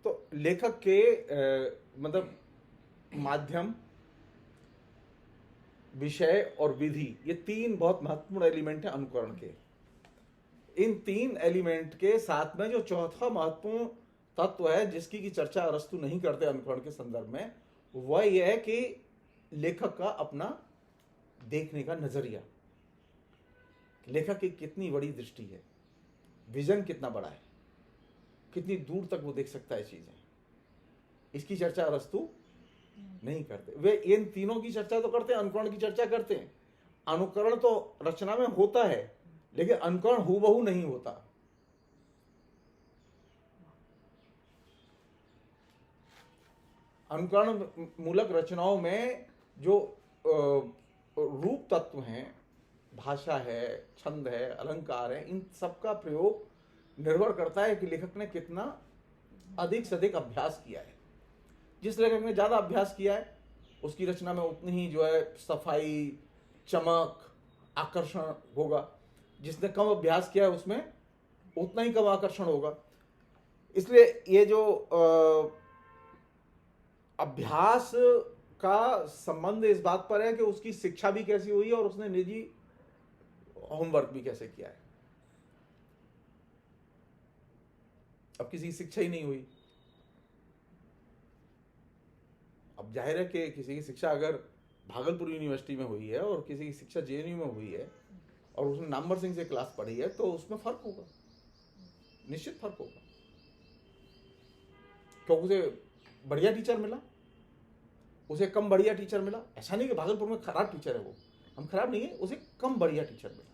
तो लेखक के मतलब माध्यम, विषय और विधि, ये तीन बहुत महत्वपूर्ण एलिमेंट हैं अनुकरण के। इन तीन एलिमेंट के साथ में जो चौथा महत्वपूर्ण तत्व है जिसकी की चर्चा अरस्तु नहीं करते अनुकरण के संदर्भ में, वह यह है कि लेखक का अपना देखने का नजरिया, लेखक की कितनी बड़ी दृष्टि है, विजन कितना बड़ा है, कितनी दूर तक वो देख सकता है चीजें, इसकी चर्चा अरस्तु नहीं करते। वे इन तीनों की चर्चा तो करते हैं, अनुकरण की चर्चा करते हैं। अनुकरण तो रचना में होता है, लेकिन अनुकरण हूबहू नहीं होता। अनुकरण मूलक रचनाओं में जो रूप तत्व हैं, भाषा है, छंद है, अलंकार है, इन सबका प्रयोग निर्भर करता है कि लेखक ने कितना अधिक से अधिक अभ्यास किया है। जिस लेखक ने ज्यादा अभ्यास किया है उसकी रचना में उतनी ही जो है सफाई, चमक, आकर्षण होगा। जिसने कम अभ्यास किया है उसमें उतना ही कम आकर्षण होगा। इसलिए ये जो अभ्यास का संबंध इस बात पर है कि उसकी शिक्षा भी कैसी हुई है और उसने निजी होमवर्क भी कैसे किया है। अब किसी की शिक्षा ही नहीं हुई, अब जाहिर है कि किसी की शिक्षा अगर भागलपुर यूनिवर्सिटी में हुई है और किसी की शिक्षा जेएनयू में हुई है और उसने नंबर सिंह से क्लास पढ़ी है तो उसमें फर्क होगा, निश्चित फर्क होगा। क्योंकि उसे बढ़िया टीचर मिला, उसे कम बढ़िया टीचर मिला। ऐसा नहीं कि भागलपुर में खराब टीचर है, वो हम खराब नहीं है, उसे कम बढ़िया टीचर मिला।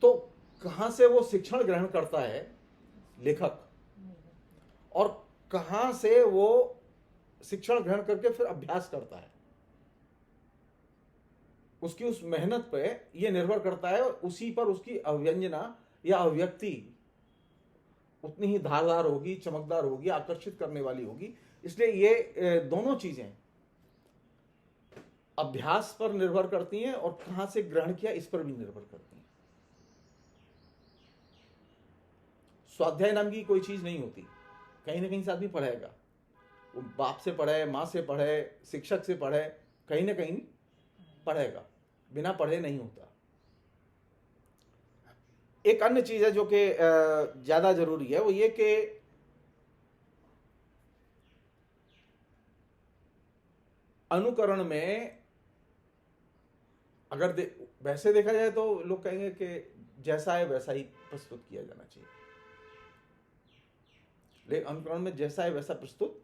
तो कहां से वो शिक्षण ग्रहण करता है लेखक, और कहां से वो शिक्षण ग्रहण करके फिर अभ्यास करता है, उसकी उस मेहनत पे ये निर्भर करता है। उसी पर उसकी अव्यंजना या अभिव्यक्ति उतनी ही धारदार होगी, चमकदार होगी, आकर्षित करने वाली होगी। इसलिए ये दोनों चीजें अभ्यास पर निर्भर करती हैं और कहां से ग्रहण किया इस पर भी निर्भर करती हैं। स्वाध्याय नाम की कोई चीज नहीं होती, कहीं ना कहीं से आदमी पढ़ेगा, वो बाप से पढ़े, माँ से पढ़े, शिक्षक से पढ़े, कहीं ना कहीं पढ़ेगा, बिना पढ़े नहीं होता। एक अन्य चीज है जो कि ज्यादा जरूरी है, वो ये कि अनुकरण में अगर वैसे देखा जाए तो लोग कहेंगे कि जैसा है वैसा ही प्रस्तुत किया जाना चाहिए, लेकिन अनुकरण में जैसा है वैसा प्रस्तुत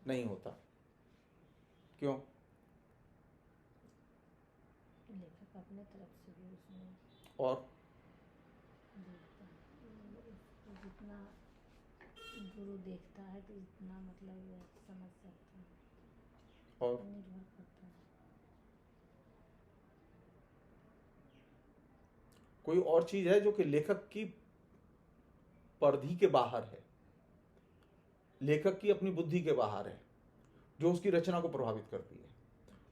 नहीं होता। क्यों? लेखक अपने तरफ से भी उसमें और जितना गुरु देखता है तो इतना मतलब समझ सकता है, और निर्भर करता है। कोई और चीज है जो कि लेखक की परिधि के बाहर है, लेखक की अपनी बुद्धि के बाहर है, जो उसकी रचना को प्रभावित करती है,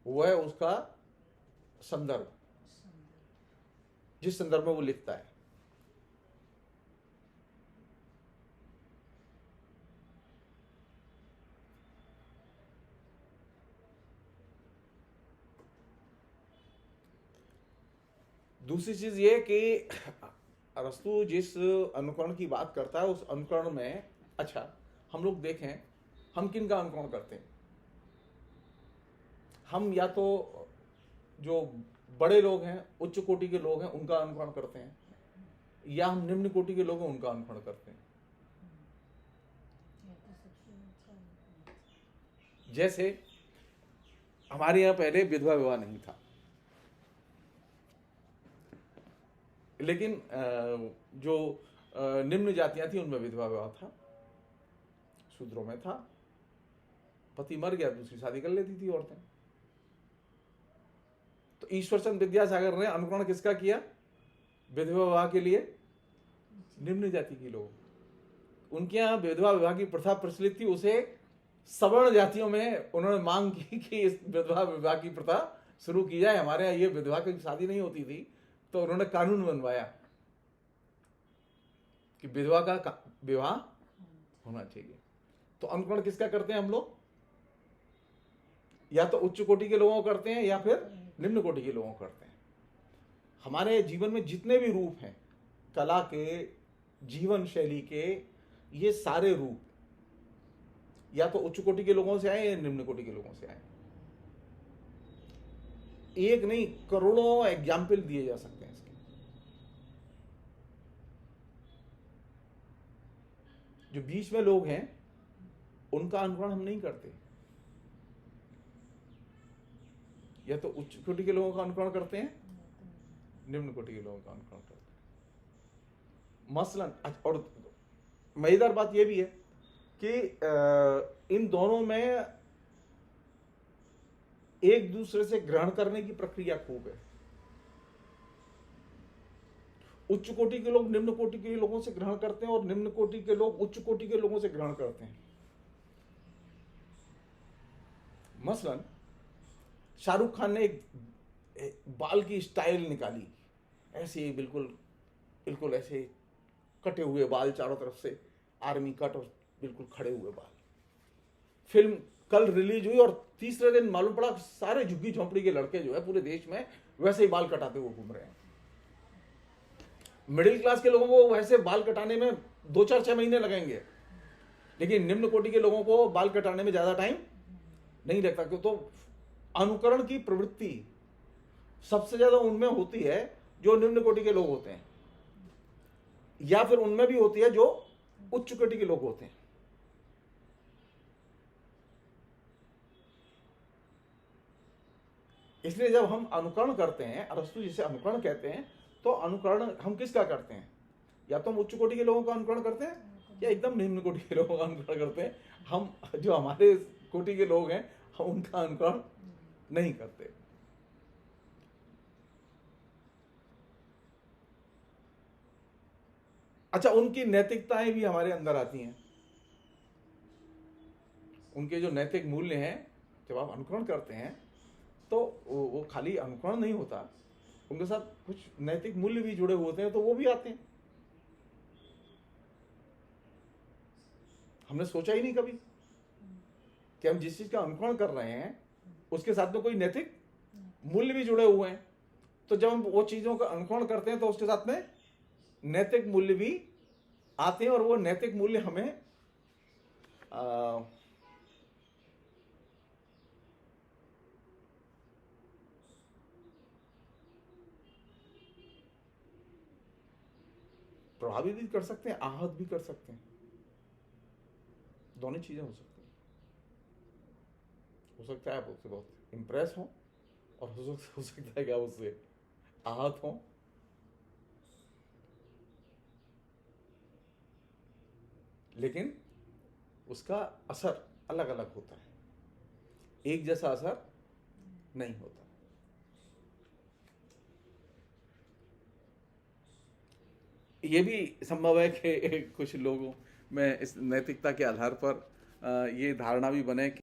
वो है उसका संदर्भ, जिस संदर्भ में वो लिखता है। दूसरी चीज ये कि अरस्तु जिस अनुकरण की बात करता है उस अनुकरण में, अच्छा हम लोग देखें हम किन का अनुकरण करते हैं। हम या तो जो बड़े लोग हैं, उच्च कोटि के लोग हैं, उनका अनुकरण करते हैं, या हम निम्न कोटि के लोग हैं उनका अनुकरण करते हैं। जैसे हमारे यहाँ पहले विधवा विवाह नहीं था, लेकिन जो निम्न जातियां थी उनमें विधवा विवाह था। शूद्रों में था, पति मर गया दूसरी शादी कर लेती थी औरतें। तो ईश्वरचंद विद्यासागर ने अनुकरण किसका किया? विधवा विवाह के लिए निम्न जाति के लोग, उनके यहाँ विधवा विवाह की प्रथा प्रचलित थी, उसे सवर्ण जातियों में उन्होंने मांग की कि इस विधवा विवाह की प्रथा शुरू की जाए, हमारे यहाँ ये विधवा की शादी नहीं होती थी, तो उन्होंने कानून बनवाया कि विधवा का विवाह होना चाहिए। तो अनुकरण किसका करते हैं हम लोग? या तो उच्च कोटि के लोगों को करते हैं या फिर निम्न कोटि के लोगों को करते हैं। हमारे जीवन में जितने भी रूप हैं, कला के, जीवन शैली के, ये सारे रूप या तो उच्च कोटि के लोगों से आए या निम्न कोटि के लोगों से आए। एक नहीं, करोड़ों एग्जाम्पल दिए जा सकते हैं इसके। जो बीच में लोग हैं उनका अनुकरण हम नहीं करते, या तो उच्च कोटि के लोगों का अनुकरण करते हैं, निम्न कोटि के लोगों का अनुकरण करते हैं। मसलन, और मजेदार बात यह भी है कि इन दोनों में एक दूसरे से ग्रहण करने की प्रक्रिया खूब है। उच्च कोटि के लोग निम्न कोटि के लोगों से ग्रहण करते हैं और निम्न कोटि के लोग उच्च कोटि के लोगों से ग्रहण करते हैं। मसलन शाहरुख खान ने एक बाल की स्टाइल निकाली, ऐसे बिल्कुल बिल्कुल ऐसे कटे हुए बाल, चारों तरफ से आर्मी कट और बिल्कुल खड़े हुए बाल। फिल्म कल रिलीज हुई और तीसरे दिन मालूम पड़ा सारे झुग्गी झोंपड़ी के लड़के जो है पूरे देश में वैसे ही बाल कटाते हुए घूम रहे हैं। मिडिल क्लास के लोगों को वैसे बाल कटाने में 2-4-6 महीने लगेंगे, लेकिन निम्न कोटि के लोगों को बाल कटाने में ज्यादा टाइम नहीं लगता। क्यों? तो अनुकरण की प्रवृत्ति सबसे ज्यादा उनमें होती है जो निम्न कोटि के लोग होते हैं, या फिर उनमें भी होती है जो उच्च कोटि के लोग होते हैं। इसलिए जब हम अनुकरण करते हैं, अरस्तु जिसे अनुकरण कहते हैं, तो अनुकरण हम किसका करते हैं? या तो हम उच्च कोटि के लोगों का अनुकरण करते हैं या एकदम निम्न कोटि के लोगों का अनुकरण करते हैं। हम जो हमारे कोटि के लोग हैं हम उनका अनुकरण नहीं करते। अच्छा, उनकी नैतिकताएं भी हमारे अंदर आती हैं। उनके जो नैतिक मूल्य हैं, जब आप अनुकरण करते हैं तो वो खाली अनुकरण नहीं होता, उनके साथ कुछ नैतिक मूल्य भी जुड़े हुए होते हैं, तो वो भी आते हैं। हमने सोचा ही नहीं कभी कि हम जिस चीज का अनुकरण कर रहे हैं उसके साथ में कोई नैतिक मूल्य भी जुड़े हुए हैं। तो जब हम वो चीजों का अनुकरण करते हैं तो उसके साथ में नैतिक मूल्य भी आते हैं, और वो नैतिक मूल्य हमें प्रभावित भी कर सकते हैं, आहत भी कर सकते हैं। दोनों चीजें हो सकती हैं। हो सकता है आप उससे बहुत इंप्रेस हो, और हो सकता है कि आप उससे आहत हो। लेकिन उसका असर अलग अलग होता है, एक जैसा असर नहीं होता। ये भी संभव है कि कुछ लोगों में इस नैतिकता के आधार पर ये धारणा भी बने कि